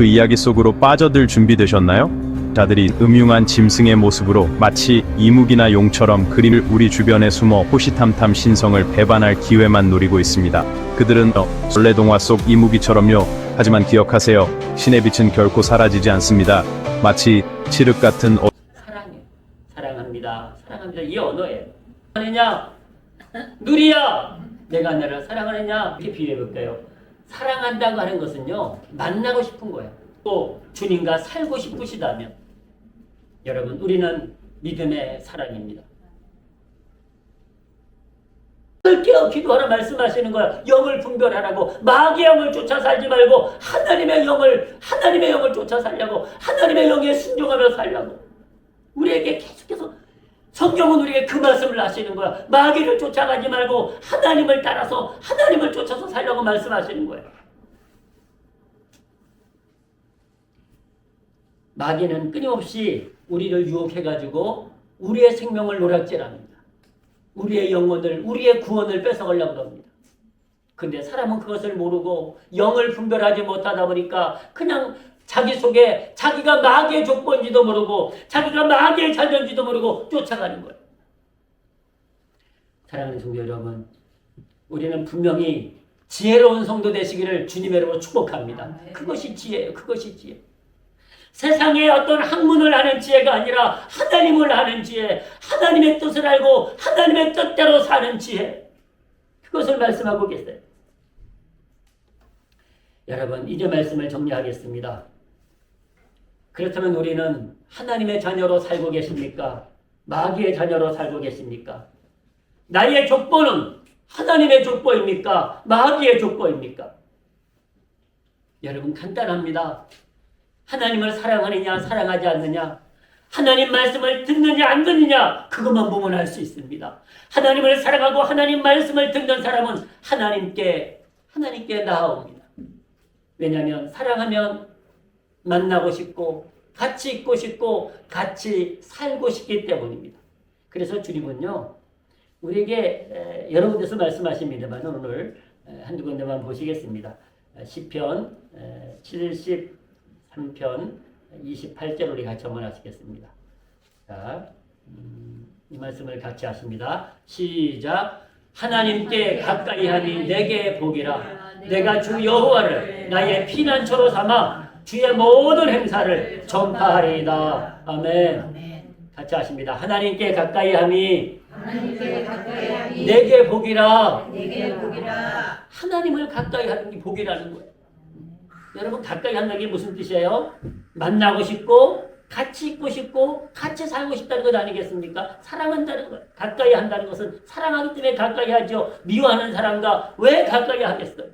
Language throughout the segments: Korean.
그 이야기 속으로 빠져들 준비되셨나요? 자들이 음흉한 짐승의 모습으로 마치 이묵이나 용처럼 그림을 우리 주변에 숨어 호시탐탐 신성을 배반할 기회만 노리고 있습니다. 그들은 설레동화 속 이묵이처럼요. 하지만 기억하세요. 신의 빛은 결코 사라지지 않습니다. 마치 칠흑 같은 사랑해. 사랑합니다. 사랑합니다. 이 언어예요. 사랑하느냐? 누리야. 내가 너를 사랑하느냐? 이렇게 비유해 볼까요? 사랑한다고 하는 것은요, 만나고 싶은 거예요. 또 주님과 살고 싶으시다면, 여러분, 우리는 믿음의 사랑입니다. 깨어 기도하라 말씀하시는 거야. 영을 분별하라고. 마귀의 영을 쫓아 살지 말고 하나님의 영을 쫓아 살려고. 하나님의 영에 순종하며 살려고. 우리에게 계속해서 성경은 우리에게 그 말씀을 하시는 거야. 마귀를 쫓아가지 말고 하나님을 따라서 하나님을 쫓아서 살려고 말씀하시는 거야. 마귀는 끊임없이 우리를 유혹해가지고 우리의 생명을 노략질합니다. 우리의 영혼을, 우리의 구원을 뺏어가려고 합니다. 근데 사람은 그것을 모르고 영을 분별하지 못하다 보니까 그냥 자기 속에 자기가 마귀의 족보인지도 모르고 자기가 마귀의 자녀인지도 모르고 쫓아가는 거예요. 사랑하는 성도 여러분, 우리는 분명히 지혜로운 성도 되시기를 주님의 이름으로 축복합니다. 그것이 지혜예요. 그것이 지혜. 세상의 어떤 학문을 아는 지혜가 아니라 하나님을 아는 지혜, 하나님의 뜻을 알고 하나님의 뜻대로 사는 지혜, 그것을 말씀하고 계세요. 여러분, 이제 말씀을 정리하겠습니다. 그렇다면 우리는 하나님의 자녀로 살고 계십니까? 마귀의 자녀로 살고 계십니까? 나의 족보는 하나님의 족보입니까? 마귀의 족보입니까? 여러분, 간단합니다. 하나님을 사랑하느냐 사랑하지 않느냐, 하나님 말씀을 듣느냐 안 듣느냐, 그것만 보면 알 수 있습니다. 하나님을 사랑하고 하나님 말씀을 듣는 사람은 하나님께 나아옵니다. 왜냐하면 사랑하면 만나고 싶고 같이 있고 싶고 같이 살고 싶기 때문입니다. 그래서 주님은요, 우리에게 여러 군데서 말씀하십니다만 오늘 한두 군데만 보시겠습니다. 시편 73편 28절 우리 같이 한번 하시겠습니다. 자, 이 말씀을 같이 하십니다. 시작. 하나님께 가까이 하니 내게 복이라. 내가 주 여호와를 나의 피난처로 삼아 주의 모든 행사를 전파하리이다. 아멘. 같이 하십니다. 하나님께 가까이 하니 내게 복이라. 하나님을 가까이 하는 게 복이라는 거예요. 여러분, 가까이 한다는 게 무슨 뜻이에요? 만나고 싶고 같이 있고 싶고 같이 살고 싶다는 것 아니겠습니까? 사랑한다는 거예요. 가까이 한다는 것은 사랑하기 때문에 가까이 하죠. 미워하는 사람과 왜 가까이 하겠어요?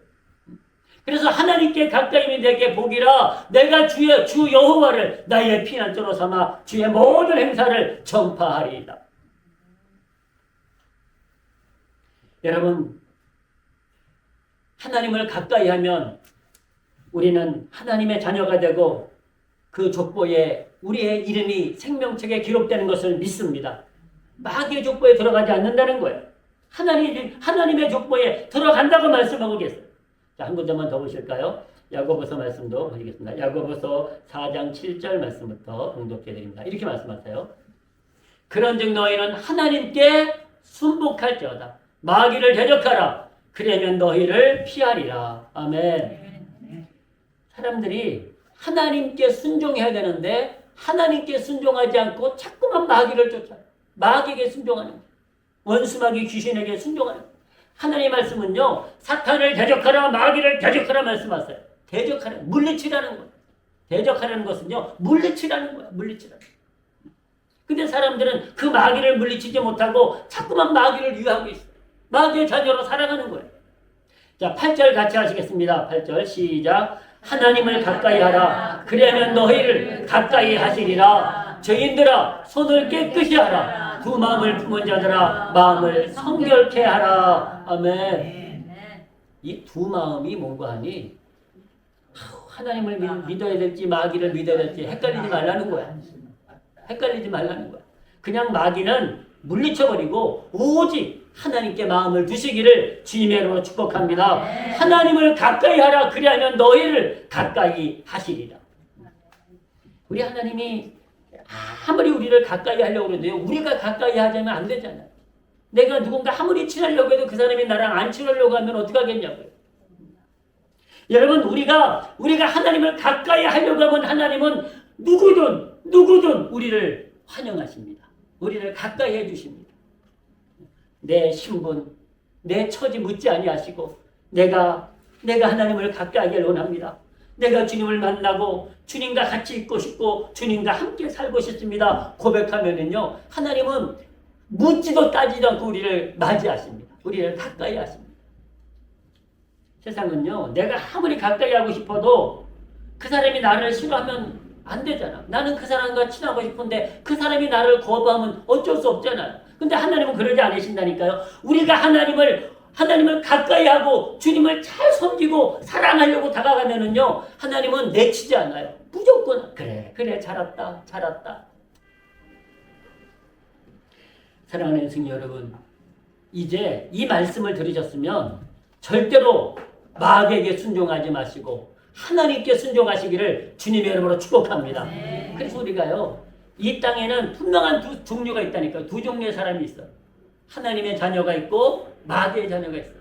그래서 하나님께 가까이면 내게 복이라. 내가 주 여호와를 나의 피난처로 삼아 주의 모든 행사를 전파하리이다. 여러분, 하나님을 가까이 하면 우리는 하나님의 자녀가 되고 그 족보에 우리의 이름이 생명책에 기록되는 것을 믿습니다. 마귀의 족보에 들어가지 않는다는 거예요. 하나님의 족보에 들어간다고 말씀하고 계세요. 자, 한 군데만 더 보실까요? 야고보서 말씀도 보시겠습니다. 야고보서 4장 7절 말씀부터 봉독해 드립니다. 이렇게 말씀하세요. 그런즉 너희는 하나님께 순복할지어다. 마귀를 대적하라. 그러면 너희를 피하리라. 아멘. 사람들이 하나님께 순종해야 되는데 하나님께 순종하지 않고 자꾸만 마귀를 쫓아요. 마귀에게 순종하는 거예요. 원수마귀 귀신에게 순종하는 거예요. 하나님의 말씀은요, 사탄을 대적하라, 마귀를 대적하라 말씀하세요. 대적하는, 물리치라는 거예요. 대적하라는 것은요, 물리치라는 거예요. 물리치라는 거예요. 근데 사람들은 그 마귀를 물리치지 못하고 자꾸만 마귀를 유하고 있어요. 마귀의 자녀로 살아가는 거예요. 자, 8절 같이 하시겠습니다. 8절 시작. 하나님을 가까이 하라. 그러면 너희를 가까이 하시리라. 죄인들아, 손을 깨끗이 하라. 두 마음을 품은 자들아, 마음을 성결케 하라. 아멘. 이 두 마음이 뭔가 하니 하나님을 믿어야 될지 마귀를 믿어야 될지 헷갈리지 말라는 거야. 헷갈리지 말라는 거야. 그냥 마귀는 물리쳐버리고 오직 하나님께 마음을 두시기를 주님의 이름으로 축복합니다. 하나님을 가까이 하라. 그리하면 너희를 가까이 하시리라. 우리 하나님이 아무리 우리를 가까이 하려고 해도요, 우리가 가까이 하자면 안 되잖아요. 내가 누군가 아무리 친하려고 해도 그 사람이 나랑 안 친하려고 하면 어떻게 하겠냐고요. 여러분, 우리가 하나님을 가까이 하려고 하면 하나님은 누구든 우리를 환영하십니다. 우리를 가까이 해주십니다. 내 신분, 내 처지 묻지 아니하시고 내가 하나님을 가까이 하길 원합니다. 내가 주님을 만나고 주님과 같이 있고 싶고 주님과 함께 살고 싶습니다. 고백하면은요, 하나님은 묻지도 따지도 않고 우리를 맞이하십니다. 우리를 가까이 하십니다. 세상은요, 내가 아무리 가까이 하고 싶어도 그 사람이 나를 싫어하면 안 되잖아. 나는 그 사람과 친하고 싶은데 그 사람이 나를 거부하면 어쩔 수 없잖아요. 근데 하나님은 그러지 않으신다니까요. 우리가 하나님을 가까이 하고 주님을 잘 섬기고 사랑하려고 다가가면은요, 하나님은 내치지 않아요. 무조건 그래 잘했다. 사랑하는 성도 여러분, 이제 이 말씀을 들으셨으면 절대로 마귀에게 순종하지 마시고 하나님께 순종하시기를 주님의 이름으로 축복합니다. 그래서 우리가요, 이 땅에는 분명한 두 종류가 있다니까요. 두 종류의 사람이 있어요. 하나님의 자녀가 있고 마귀의 자녀가 있어요.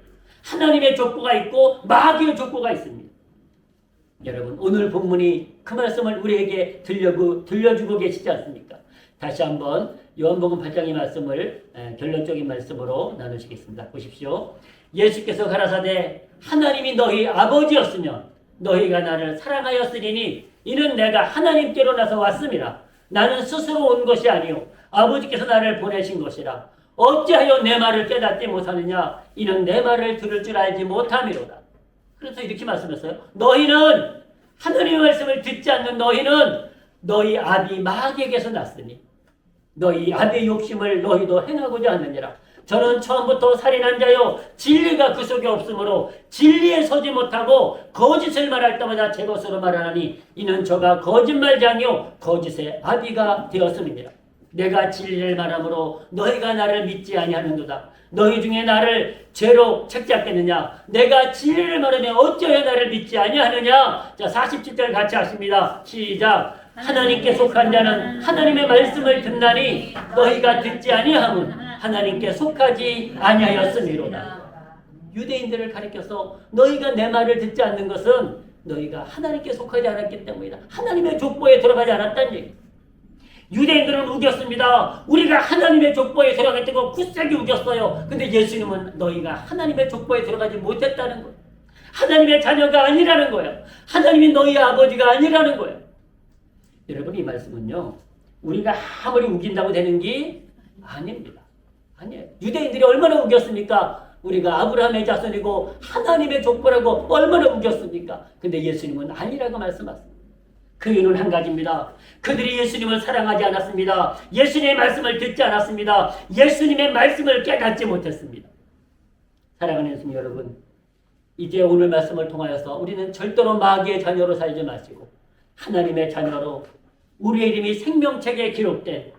하나님의 족보가 있고 마귀의 족보가 있습니다. 여러분, 오늘 본문이 그 말씀을 우리에게 들려주고 계시지 않습니까? 다시 한번 요한복음 8장의 말씀을 결론적인 말씀으로 나누시겠습니다. 보십시오. 예수께서 가라사대 하나님이 너희 아버지였으면 너희가 나를 사랑하였으리니 이는 내가 하나님께로 나서 왔음이라. 나는 스스로 온 것이 아니요 아버지께서 나를 보내신 것이라. 어찌하여 내 말을 깨닫지 못하느냐? 이는 내 말을 들을 줄 알지 못함이로다. 그래서 이렇게 말씀했어요. 너희는 하나님의 말씀을 듣지 않는 너희는 너희 아비 마귀에게서 났으니 너희 아비의 욕심을 너희도 행하고자 하느니라. 저는 처음부터 살인한 자요 진리가 그 속에 없으므로 진리에 서지 못하고 거짓을 말할 때마다 제 것으로 말하나니 이는 저가 거짓말장이요 거짓의 아비가 되었음이니라. 내가 진리를 말하므로 너희가 나를 믿지 아니하는도다. 너희 중에 나를 죄로 책잡겠느냐? 내가 진리를 말하면 어찌하여 나를 믿지 아니하느냐? 자, 47절 같이 하십니다. 시작. 하나님께 속한 자는 하나님의 말씀을 듣나니 너희가 듣지 아니함은 하나님께 속하지 아니하였음이로다. 유대인들을 가리켜서 너희가 내 말을 듣지 않는 것은 너희가 하나님께 속하지 않았기 때문이다. 하나님의 족보에 들어가지 않았다는 얘기. 유대인들은 우겼습니다. 우리가 하나님의 족보에 들어갔다고 굳세게 우겼어요. 근데 예수님은 너희가 하나님의 족보에 들어가지 못했다는 거예요. 하나님의 자녀가 아니라는 거예요. 하나님이 너희 아버지가 아니라는 거예요. 여러분, 이 말씀은요, 우리가 아무리 우긴다고 되는 게 아닙니다. 아니에요. 유대인들이 얼마나 우겼습니까? 우리가 아브라함의 자손이고 하나님의 족보라고 얼마나 우겼습니까? 근데 예수님은 아니라고 말씀하십니다. 그 이유는 한 가지입니다. 그들이 예수님을 사랑하지 않았습니다. 예수님의 말씀을 듣지 않았습니다. 예수님의 말씀을 깨닫지 못했습니다. 사랑하는 성도 여러분, 이제 오늘 말씀을 통하여서 우리는 절대로 마귀의 자녀로 살지 마시고 하나님의 자녀로 우리의 이름이 생명책에 기록된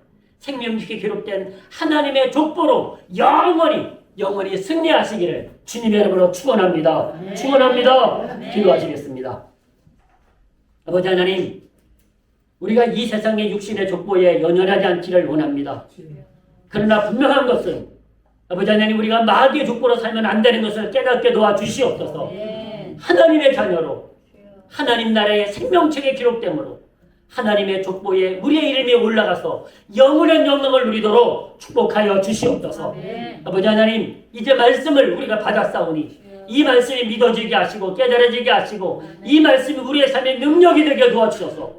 하나님의 족보로 영원히 승리하시기를 주님의 이름으로 축원합니다. 축원합니다. 기도하시겠습니다. 아버지 하나님, 우리가 이 세상의 육신의 족보에 연연하지 않기를 원합니다. 그러나 분명한 것은 아버지 하나님, 우리가 마귀의 족보로 살면 안 되는 것을 깨닫게 도와주시옵소서. 하나님의 자녀로 하나님 나라의 생명책에 기록되므로 하나님의 족보에 우리의 이름이 올라가서 영원한 영광을 누리도록 축복하여 주시옵소서. 아버지 하나님, 이제 말씀을 우리가 받았사오니 이 말씀이 믿어지게 하시고 깨달아지게 하시고 이 말씀이 우리의 삶의 능력이 되게 도와주셔서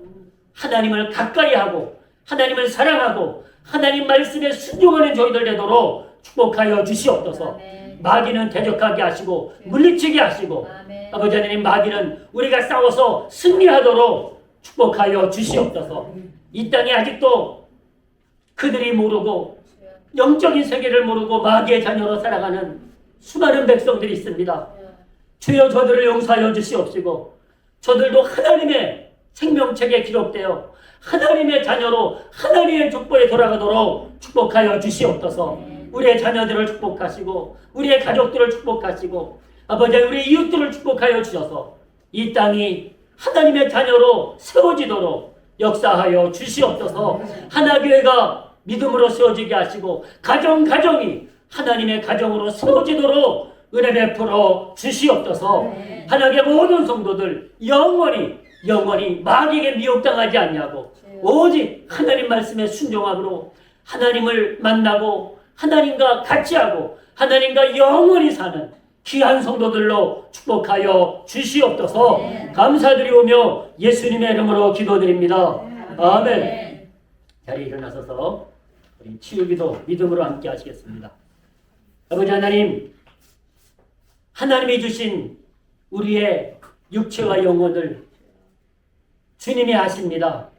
하나님을 가까이 하고 하나님을 사랑하고 하나님 말씀에 순종하는 저희들 되도록 축복하여 주시옵소서. 마귀는 대적하게 하시고 물리치게 하시고 아버지 하나님, 마귀는 우리가 싸워서 승리하도록 축복하여 주시옵소서. 이 땅에 아직도 그들이 모르고 영적인 세계를 모르고 마귀의 자녀로 살아가는 수많은 백성들이 있습니다. 주여 저들을 용서하여 주시옵시고 저들도 하나님의 생명책에 기록되어 하나님의 자녀로 하나님의 족보에 돌아가도록 축복하여 주시옵소서. 우리의 자녀들을 축복하시고 우리의 가족들을 축복하시고 아버지 우리의 이웃들을 축복하여 주셔서 이 땅이 하나님의 자녀로 세워지도록 역사하여 주시옵소서. 하나교회가 믿음으로 세워지게 하시고 가정이 하나님의 가정으로 세워지도록 은혜 베풀어 주시옵소서. 하나님의 모든 성도들 영원히 마귀에게 미혹당하지 않냐고 오직 하나님 말씀에 순종함으로 하나님을 만나고 하나님과 같이 하고 하나님과 영원히 사는 귀한 성도들로 축복하여 주시옵소서. 감사드리오며 예수님의 이름으로 기도드립니다. 아멘. 자리에 일어나셔서 우리 치유기도 믿음으로 함께 하시겠습니다. 아버지 하나님, 하나님이 주신 우리의 육체와 영혼을 주님이 아십니다.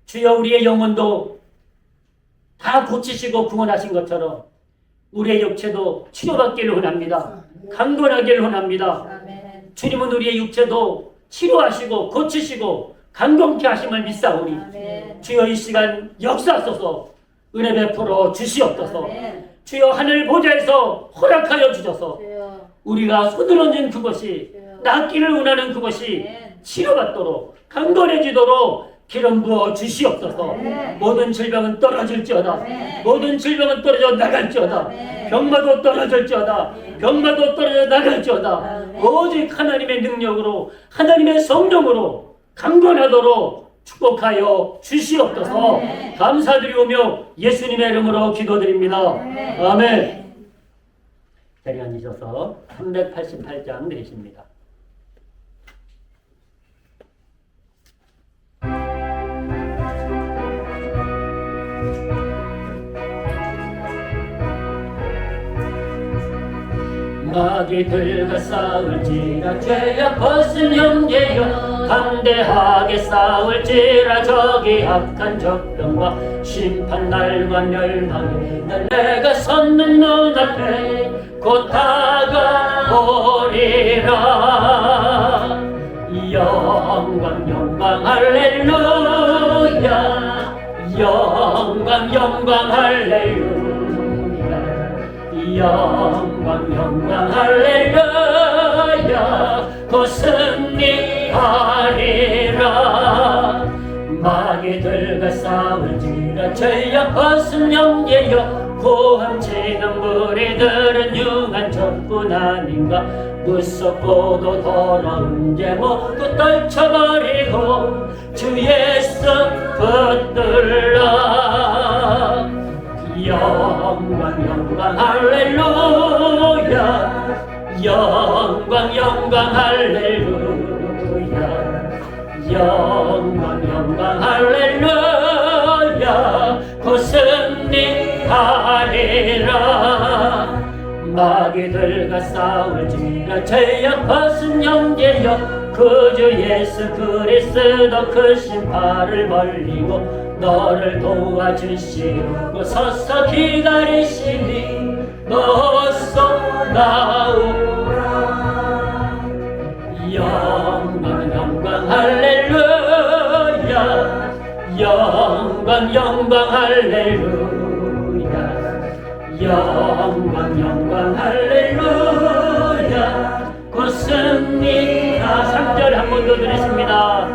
주여 우리의 영혼도 다 고치시고 구원하신 것처럼 우리의 육체도 치료받기를 원합니다. 강건하기를 원합니다. 주님은 우리의 육체도 치료하시고 고치시고 강건케 하심을 믿사오니 주여 이 시간 역사하소서. 은혜 베풀어 주시옵소서. 주여 하늘 보좌에서 허락하여 주셔서 우리가 손을 얹은 그것이 낫기를 원하는 그것이 치료받도록 강건해지도록 기름 부어 주시옵소서. 모든 질병은 떨어질지어다. 모든 질병은 떨어져 나갈지어다. 병마도 떨어질지어다. 병마도 떨어져 나갈지어다. 오직 하나님의 능력으로 하나님의 성령으로 강건하도록 축복하여 주시옵소서. 감사드리오며 예수님의 이름으로 기도드립니다. 아멘. 자리에 앉으셔서 388장 내리십니다. 마귀들과 싸울지라 죄악 벗은 형제여 담대하게 싸울지라 적이 악한 적병과 심판날과 멸망이 날 내가 섰는 눈앞에 곧 다가오리라. 영광 할렐루야. 영광 할렐루야. 영광 할렐루야. 곧 승리하리라. 마귀들과 싸울지라 죄악 벗은 형제여 고함치는 무리들은 융한 적뿐 아닌가. 무섭고도 더러운 죄 모두 떨쳐버리고 주 예수 붙들라. 영광 할렐루야. 영광 할렐루야. 영광 할렐루야. 곧 승리하리라. 마귀들과 싸울지라 죄악 벗은 형제여 그 주 예수 그리스도 크신 팔을 벌리고 너를 도와주시고 서서 기다리시니 너서 나오라. 영광 할렐루야. 영광 할렐루야. 영광 할렐루야. 곧 승리하. 3절 한 번 더 드리십니다.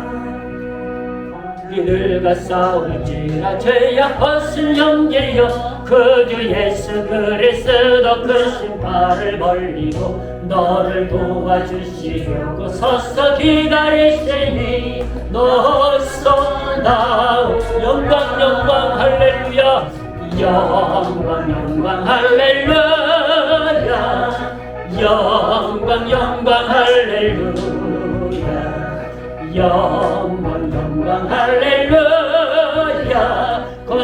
이들과 싸울지라 죄악 벗은 형제여 그 주 예수 그리스도 크신 팔을 벌리고 너를 도와주시고 서서 기다리시니 너서 나오. 영광 할렐루야. 영광 할렐루야. 영광 할렐루야. 영광 할렐루야. 곧